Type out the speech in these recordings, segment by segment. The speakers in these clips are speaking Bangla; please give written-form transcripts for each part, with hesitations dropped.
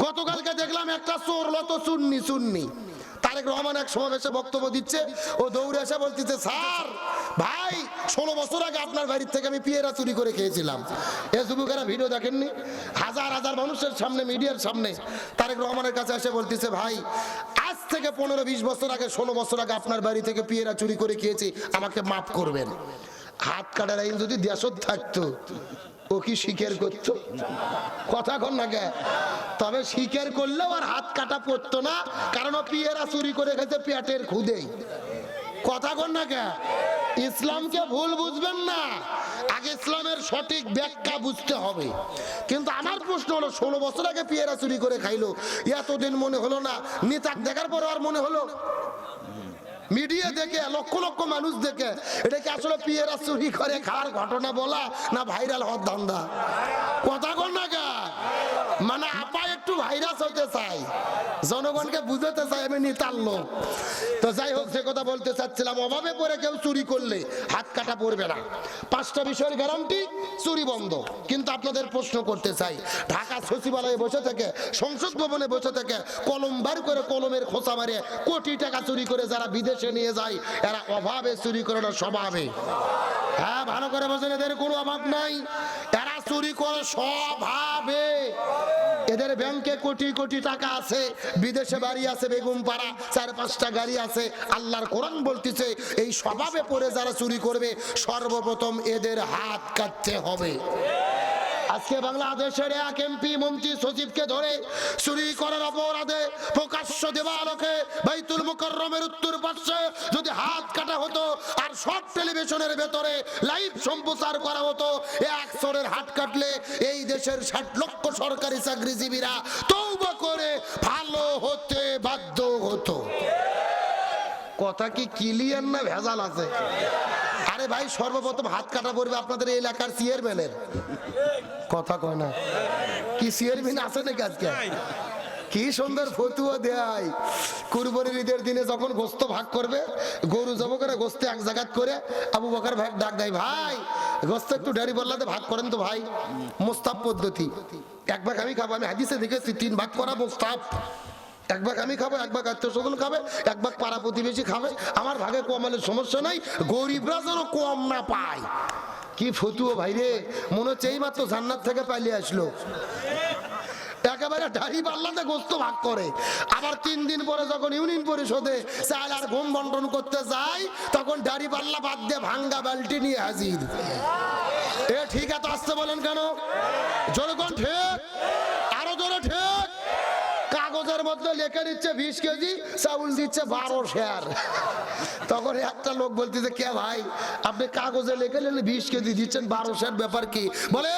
গতকালকে দেখলাম একটা চোর লত সুন্নি সুন্নি তারেক রহমান এক সমাবেশে বক্তব্য দিচ্ছে, ও দৌড়ে এসে বলতেছে, স্যার ভাই 16 বছর আগে আপনার বাড়ির থেকে আমি পেয়ারা চুরি করে খেয়েছিলাম। এ যুবকেরা ভিডিও দেখেননি? হাজার হাজার মানুষের সামনে, মিডিয়ার সামনে তারেক রহমানের কাছে এসে বলতেছে, ভাই আজ থেকে 15-20 বছর আগে, 16 বছর আগে আপনার বাড়ি থেকে পেয়ারা চুরি করে খেয়েছি, আমাকে মাফ করবেন। হাত কাটার আইন যদি দেশত থাকতো, ও কি স্বীকার করতো? কথা কন না কে? তবে স্বীকার করলেও আর হাত কাটা পড়তো না, কারণ ও পেয়ারা চুরি করে খেতে পেটের খুদেই। কথা কন না কে? ইসলামকে ভুল বুঝবেন না, আগে ইসলামের সঠিক ব্যাখ্যা বুঝতে হবে। কিন্তু আমার প্রশ্ন হলো, 16 বছর আগে পেয়ারা চুরি করে খাইলো, এতদিন মনে হলো না? নেতাক দেখার পর আর মনে হলো? মিডিয়া দেখে, লক্ষ লক্ষ মানুষ দেখে, এটা কি আসলে পেয়ারা চুরি করে খাওয়ার ঘটনা বলা, না ভাইরাল হওয়ার ধান্দা? কথা কন না কে? মানে আপা একটু ভাইরাস হতে চাই, জনগণকে বুঝাতে চাই আমি নেতার লোক। তো যাই হোক, যে কথা বলতে চাচ্ছিলাম, অভাবে পড়ে কেউ চুরি করলে হাত কাটা পড়বে না। 5টা বিষয়ের গ্যারান্টি, চুরি বন্ধ। কিন্তু আপনাদের প্রশ্ন করতে চাই, ঢাকা সচিবালয়ে বসে থেকে, সংসদ ভবনে বসে থেকে কলম বার করে কলমের খোঁচা মারে কোটি টাকা চুরি করে যারা বিদেশে নিয়ে যায়, এরা অভাবে চুরি করে না স্বভাবে? হ্যাঁ, ভালো করে বোঝেন, এদের কোনো অভাব নাই, এরা চুরি করে স্বভাবে। এদের ব্যাংকে কোটি কোটি টাকা আছে, বিদেশে বাড়ি আছে বেগম পাড়া, 4-5টা গাড়ি আছে। আল্লাহর কোরআন বলতেছে, এই স্বভাবে পড়ে যারা চুরি করবে, সর্বপ্রথম এদের হাত কাটতে হবে। আজকে বাংলাদেশের এক এমপি মন্ত্রী সচিবকে ধরে চুরি করার অপরাধে প্রকাশ্য দেওয়ালোকে বাইতুল মুকাররমের উত্তর পাশে যদি হাত কাটা হতো, আর সব টেলিভিশনের ভেতরে লাইভ সম্প্রচার করা হতো, এক চোরের হাত কাটলে এই দেশের 60 লক্ষ সরকারি চাকরিজীবীরা তওবা করে ভালো হতে বাধ্য হতো। কথা কি ক্লিয়ার না ভেজাল আছে? আরে ভাই, সর্বপ্রথম হাত কাটা পড়বে আপনাদের এই এলাকার চেয়ারম্যানের। কথা কয় না? কি চেয়ারম্যান আছে নাকি আজকে? কি সুন্দর ফতুয়া দেয়। কুরবানির ঈদের দিনে যখন গোস্ত ভাগ করবে, গরু জবাই করে গোস্ত এক জায়গা করে আবু বকর ভাই ডাক দেয়, ভাই গোস্ত একটু ডাড়ি বললাতে ভাগ করেন তো ভাই। মুস্তাব পদ্ধতি, এক ভাগ আমি খাবো। আমি হাদিসে দেখেছি 3 ভাগ করা মুস্তাব। এক ভাগ আমি খাবো, এক ভাগ আত্মীয় স্বজন খাবে, এক ভাগ পাড়া প্রতিবেশী খাবে। আমার ভাগে কমালে সমস্যা নাই, গরিবরা যেন কম না পায়। কি ফতুয়া ভাই রে, মনে হচ্ছে এই মাত্র জান্নাত থেকে পালিয়ে আসলো। একেবারে দাড়ি পাল্লাতে গোস্ত ভাগ করে, আবার 3 দিন পরে যখন ইউনিয়ন পরিষদে চাল আর গম বন্টন করতে যায়, তখন দাড়ি পাল্লা বাদ দিয়ে ভাঙ্গা বালতি নিয়ে হাজির। এ ঠিক আছে, আসতে বলেন কেন? জোরে কোন ঠিক? আরো জোরে ঠিক। কাগজের মধ্যে লেখে দিচ্ছে 20 কেজি, চাউল দিচ্ছে 12 শেয়ার। তখন একটা লোক বলতেছে, কে ভাই আপনি কাগজে লেখে নিলে 20 কেজি দিচ্ছেন, 12 শেয়ার ব্যাপার কি? বলে,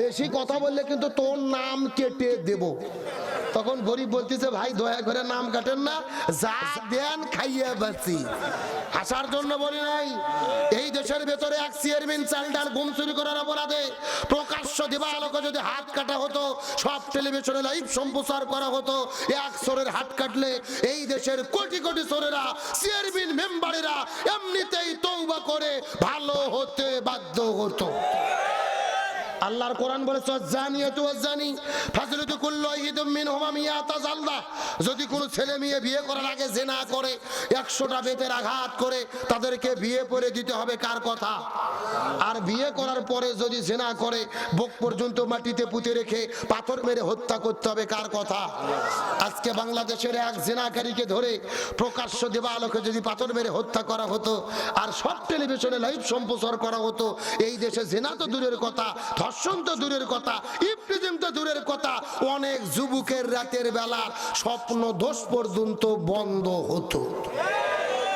বেশি কথা বললে কিন্তু তোর নাম কেটে দেব। তখন গরিব বলতেছে, ভাই দয়া করে নাম কাটেন না, যা দেন খাইয়ে বাঁচি। আসার জন্য বলি নাই। এই দেশের ভেতরে এক চেয়ারম্যান চাল ডাল গম চুরি করার অপরাধে প্রকাশ্য দিবালোকে যদি হাত কাটা হতো, সব টেলিভিশনে লাইভ সম্প্রচার করা হতো, এক চোরের হাত কাটলে এই দেশের কোটি কোটি চোরেরা, চেয়ারম্যান মেম্বারেরা এমনিতেই তওবা করে ভালো হতে বাধ্য হতো। আল্লাহর কোরআন বলেছে, জানিয়াতু ওয়াজানি ফাজলিতু কুল্লু ওয়াহিদিম মিনহুমা মিয়াতা জালদা। যদি কোনো ছেলে মেয়ে বিয়ে করার আগে জিনা করে, 100টা বেতের আঘাত করে তাদেরকে বিয়ে করে দিতে হবে। কার কথা? আর বিয়ে করার পরে যদি জিনা করে, বুক পর্যন্ত মাটিতে পুঁতে রেখে পাথর মেরে হত্যা করতে হবে। কার কথা? আজকে বাংলাদেশের এক জিনাকারীকে ধরে প্রকাশ্য দেবালোকে যদি পাথর মেরে হত্যা করা হতো, আর সব টেলিভিশনে লাইভ সম্প্রচার করা হতো, এই দেশে জিনা তো দূরের কথা, ধর্ষণ তো দূরের কথা, ইফটিজিং তো দূরের কথা, অনেক যুবকের রাতের বেলা স্বপ্ন দোষ পর্যন্ত বন্ধ হতো।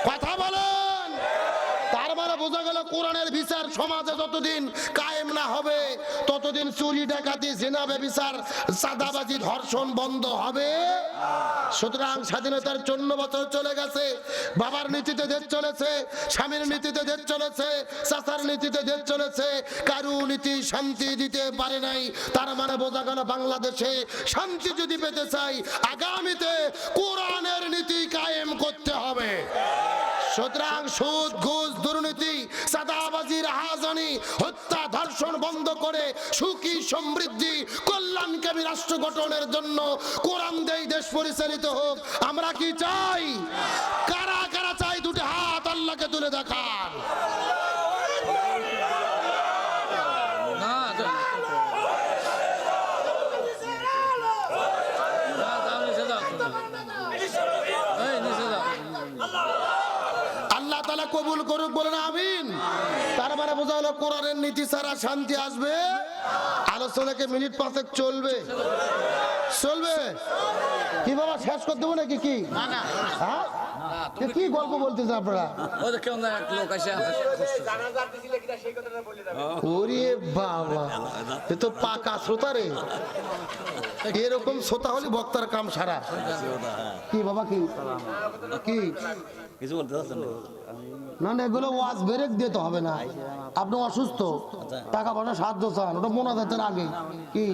কথা বলেন? তার মানে বোঝা গেল, কোরআনের বিচার সমাজে যতদিন কায়েম না হবে, ততদিন চুরি ডাকাতি জিনা ব্যভিচার চাঁদাবাজি ধর্ষণ বন্ধ হবে। সুতরাং স্বাধীনতার 54 বছর চলে গেছে, বাবার নীতিতে দেশ চলেছে, স্বামীর নীতিতে দেশ চলেছে, চাচার নীতিতে দেশ চলেছে, কারু নীতি শান্তি দিতে পারে নাই। তার মানে বোঝা গেল, বাংলাদেশে শান্তি যদি পেতে চাই, আগামীতে কোরআনের নীতি কায়েম করতে হবে। সুতরাং সুদ ঘুষ দুর্নীতি চাঁদাবাজি রাহাজানি হত্যা ধর্ষণ বন্ধ করে সুখী সমৃদ্ধি কল্যাণকামী রাষ্ট্র গঠনের জন্য কোরআন দেই দেশ পরিচালিত হোক। আমরা কি চাই? কারা কারা চাই? দুটো হাত আল্লাহকে তুলে দেখান। আল্লাহ তাআলা কবুল করুক, বলেন আমিন। তার মানে বোঝা হলো কোরআনের নীতি ছাড়া শান্তি আসবে? আলোচনাকে মিনিট 5 চলবে চলবে কি বাবা? শেষ করতে দেবো নাকি? কি হ্যাঁ, কি গল্প বলতেছেন আপনারা? ওরে বাবা, এ তো পাকা শ্রোতা রে। এরকম শ্রোতা হলে বক্তার কাম সারা। কি বাবা, কি কি কিছু বলতে চাচ্ছেন না? না, এগুলো ওয়াজ ব্রেক দিতে হবে না। আপনি অসুস্থ, টাকা পয়সা সাহায্য চান, ওটা মোনাজাতের আগে। কি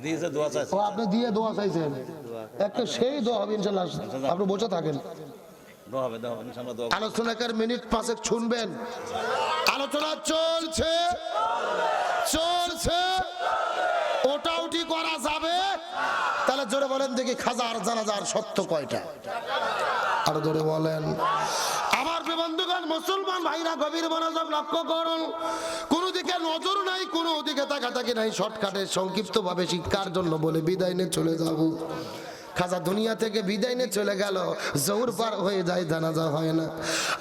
দিয়েছে দোয়া চাইছে? ও আপনি দিয়ে দোয়া চাইছেন, একটা সেই দোয়া হবে ইনশাআল্লাহ। আপনি বসে থাকেন, দোয়া হবে, দোয়া হবে ইনশাআল্লাহ, দোয়া হবে। আলোচনাকার মিনিট 5 শুনবেন। আলোচনা চলছে চলছে, ওটা উঠি করা যাবে? তাহলে জোরে বলেন দেখি, খাজার জানাজার সত্য কয়টা? আরো জোরে বলেন। আমার বন্ধুগণ, মুসলমান ভাইরা গভীর মনোযোগ লক্ষ্য করুন। কোন দিকে নজর নাই, কোন দিকে তাকাতাকি নাই। শর্টকাটে সংক্ষিপ্ত ভাবে শিক্ষার জন্য বলে বিদায় নিয়ে চলে যাব। খাজা দুনিয়া থেকে বিদায় নিয়ে চলে গেল। জোহর পার হয়ে যায়, জানাজা হয় না।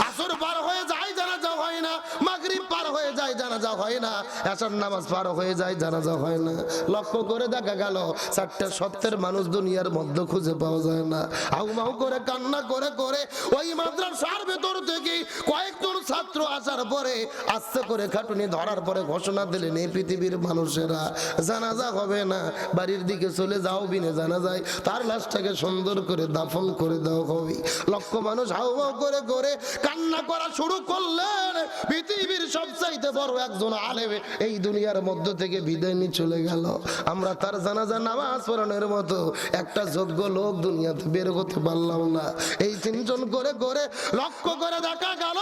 আসর পার হয়ে যায়, জানাজা হয় না। মাগরিব পার হয়ে যায়, জানাজা হয় না। এশার নামাজ পার হয়ে যায়, জানাজা হয় না। লক্ষ্য করে দেখা গেল 4টা সত্যের মানুষ দুনিয়ার মধ্যে খুঁজে পাওয়া যায় না। হাউমাউ করে কান্না করে করে ওই মাদ্রাসার ভেতর থেকে কয়েকজন ছাত্র আসার পরে আস্তে করে খাটুনি ধরার পরে ঘোষণা দিলেন, এই পৃথিবীর মানুষেরা জানাজা হবে না, বাড়ির দিকে চলে যাও, বিনে জানা যায় তার লাশটাকে সুন্দর করে দাফন করে দেওয়া হবে। লক্ষ মানুষ হাউমাউ করে করে কান্না করা শুরু করলেন। পৃথিবীর সবচাইতে বড় একজন আলেম এই দুনিয়ার মধ্য থেকে বিদায় নিয়ে চলে গেল। আমরা তার জানাজা নামাজ পড়ানোর মতো একটা যোগ্য লোক দুনিয়াতে বের করতে পারলাম না। এই চিন্তন করে করে লক্ষ্য করে দেখা গেল,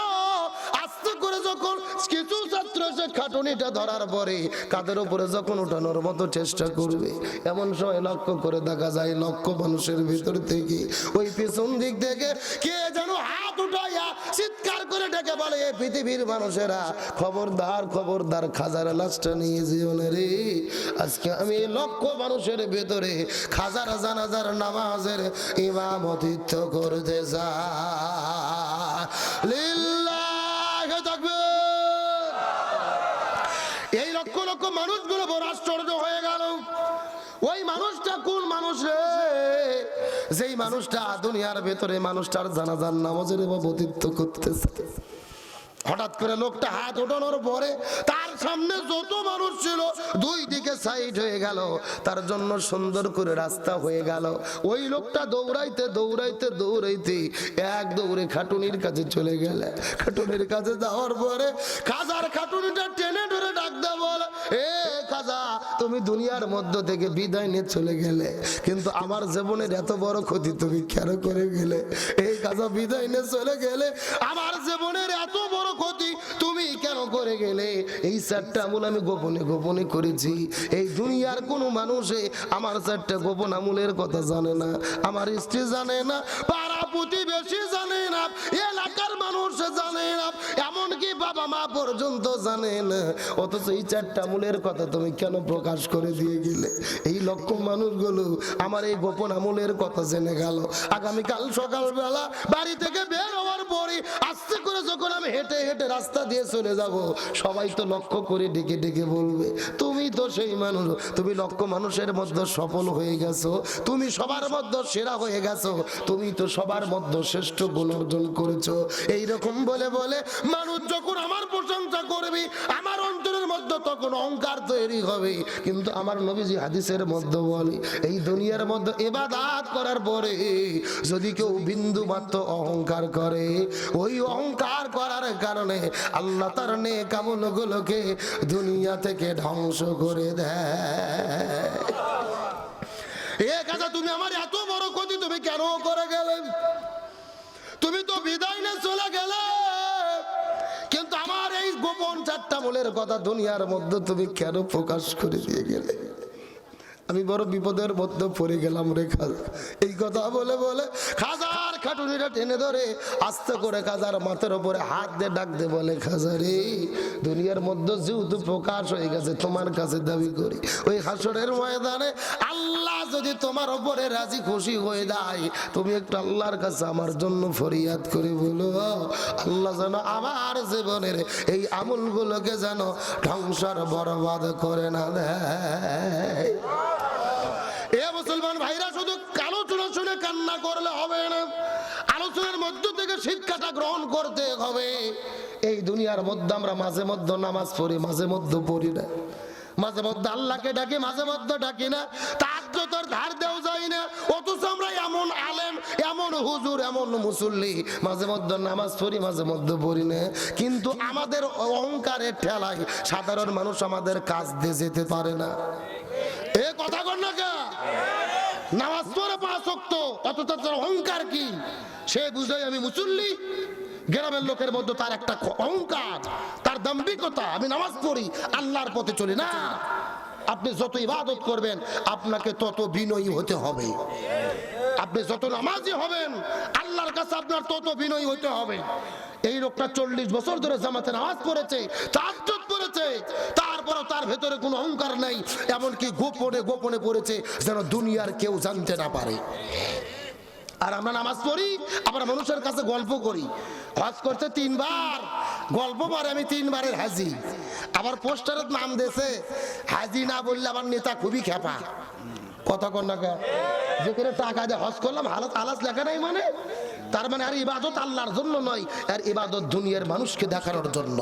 আস্তে করে যখন কিছু ছাত্র সে খাটুনিটা ধরার পরে কাদের উপরে যখন উঠানোর মতো চেষ্টা করবে, এমন সময় লক্ষ্য করে দেখা যায় লক্ষ মানুষের ভিতর থেকে ওই পিছন দিক থেকে কে যেন হাত উঠাইয়া চিৎকার করে ডেকে বলে, এই পৃথিবীর মানুষেরা খবরদার খবরদার, খাজার লাশটা নিয়ে যেও না রে। আজকে আমি লক্ষ মানুষের ভেতরে খাজার জানাজার নামাজের ইমামতিত্ব করতে যাই। লিল্লাহি তাকবীর। এই লক্ষ লক্ষ মানুষগুলো বড় আশ্চর্য হয়ে গেল। ওই মানুষটা কোন মানুষ রে? যেই মানুষটা দুনিয়ার ভেতরে মানুষটার জানাজার নামাজের ইমামতিত্ব করতেছে। হঠাৎ করে লোকটা হাত ওঠানোর পরে তার সামনে যত মানুষ ছিল দুই দিকে সাইড হয়ে গেল, তার জন্য সুন্দর করে রাস্তা হয়ে গেল। ওই লোকটা দৌড়াইতে দৌড়াইতে দৌড়াইতে এক দৌড়ে খাটুনির কাছে চলে গেল। খাটুনির কাছে যাওয়ার পরে খাজার খাটুনিটা টেনে ধরে ডাক দেয়, বল, এ খাজা, তুমি দুনিয়ার মধ্য থেকে বিদায় নিয়ে চলে গেলে, কিন্তু আমার জীবনের এত বড় ক্ষতি তুমি কেন করে গেলে? এই খাজা, বিদায় নিয়ে চলে গেলে আমার জীবনের এত বড় ক্ষতি তুমি কেন করে গেলে? এই 4টা আমল আমি গোপনে গোপনে করেছি। এই দুনিয়ার কোন মানুষে আমার 4টা গোপন আমলের কথা জানে না। আমার স্ত্রী জানে না, পাড়া প্রতিবেশী জানে না, এলাকার মানুষ জানে না, এমনকি বাবা মা পর্যন্ত জানে না। অথচ এই 4টা আমলের কথা তুমি কেন প্রকাশ করে দিয়ে গেলে? এই লক্ষ মানুষগুলো আমার এই গোপন আমলের কথা জেনে গেল। আগামীকাল সকালবেলা বাড়ি থেকে বের হওয়ার পরে আস্তে করে যখন আমি হেঁটে হেঁটে রাস্তা দিয়ে চলে যাব, সবাই তো লক্ষ্য করে ডেকে ডেকে বলবে, তুমি তো সেই মানুষ, তুমি লক্ষ মানুষের মধ্যে সফল হয়ে গেছো, তুমি সবার মধ্যে সেরা হয়ে গেছো, তুমি তো সবার মধ্যে শ্রেষ্ঠ গুণ অর্জন করেছো। এইরকম বলে বলে মানুষ যখন আমার প্রশংসা করবে, আমার অন্তরের মধ্যে তখন অহংকার তৈরি হবে। কিন্তু আমার নবীজি হাদিসের মধ্যে বলে, এই দুনিয়ার মধ্যে ইবাদত করার পরে যদি কেউ বিন্দু মাত্র অহংকার করে, ওই অহংকার করার কারণে আল্লাহ তার নেক আমলগুলোকে দুনিয়া থেকে ধ্বংস করে দেয়। এ কাজা, তুমি আমার এত বড় ক্ষতি তুমি কেন করে গেলে? তুমি তো বিদায় নিয়ে চলে গেলে, কিন্তু আমার এই গোপন 4টা মূলের কথা দুনিয়ার মধ্যে তুমি কেন প্রকাশ করে দিয়ে গেলে? আমি বড় বিপদের মধ্যে পড়ে গেলাম রে খাজা। এই কথা বলে বলে খাজার খাটুনিটা টেনে ধরে আস্তে করে খাজার মাথার উপরে হাত দিয়ে ডাক দে বলে, খাজা রে, দুনিয়ার মধ্যে যেহেতু প্রকাশ হয়ে গেছে, তোমার কাছে দাবি করি ওই হাসরের ময়দানে আল্লাহ যদি তোমার উপরে রাজি খুশি হয়ে যায়, তুমি একটু আল্লাহর কাছে আমার জন্য ফরিয়াদ করে বলো, আল্লাহ যেন আমার জীবনের এই আমলগুলোকে যেন ধ্বংসর বরবাদ করে না দেয়। এ মুসলমান ভাইরা, শুধু আলোচনা শুনে কান্না করলে হবে না, আলোচনার মধ্য থেকে শিক্ষাটা গ্রহণ করতে হবে। এই দুনিয়ার মধ্যে আমরা মাঝে মধ্যে নামাজ পড়ি, মাঝে মধ্যে পড়ি না, মাঝে মধ্যে আল্লাহকে ডাকি, মাঝে মধ্যে ডাকি না, তাহাজ্জুদের ধার দেও যাই না, অথচ আমরা এমন আলেম, এমন হুজুর, এমন মুসল্লি, মাঝে মধ্যে নামাজ পড়ি, মাঝে মধ্যে পড়ি না, কিন্তু আমাদের অহংকারের ঠেলায় সাধারণ মানুষ আমাদের কাজ দিয়ে যেতে পারে না। এ কথা কর না কে? নামাজ পড়ে 5 ওয়াক্ত, অথচ তার অহংকার কি? সে বুঝাই আমি মুসল্লি, গ্রামের লোকের মধ্যে তার একটা অহংকার, তার দাম্ভিকতা, আমি নামাজ পড়ি, আল্লাহর পথে চলি না। আপনি যত ইবাদত করবেন আপনাকে তত বিনয়ী হতে হবে, আপনি যত নামাজি হবেন আল্লাহর কাছে আপনার তত বিনয়ী হতে হবে। এই লোকটা 40 বছর ধরে জামাতে নামাজ পড়েছে, তাহাজ্জুদ পড়েছে, তারপরও তার ভেতরে কোনো অহংকার নেই, এমনকি গোপনে গোপনে পড়েছে যেন দুনিয়ার কেউ জানতে না পারে। আর আমরা নামাজ পড়ি, আবার মানুষের কাছে গল্প করি, হজ করছে 3 বার, গল্প পারে আমি 3 বারের হাজি, আবার পোস্টারের নাম দেশে হাজি না বললে আমার নেতা খুবই খেপা। কথা কর না কে? যেখানে টাকা দিয়ে হজ করলাম হালাত আলাস লেখা নাই, মানে তার মানে আর ইবাদত আল্লাহর জন্য নয়, আর ইবাদত দুনিয়ার মানুষকে দেখানোর জন্য।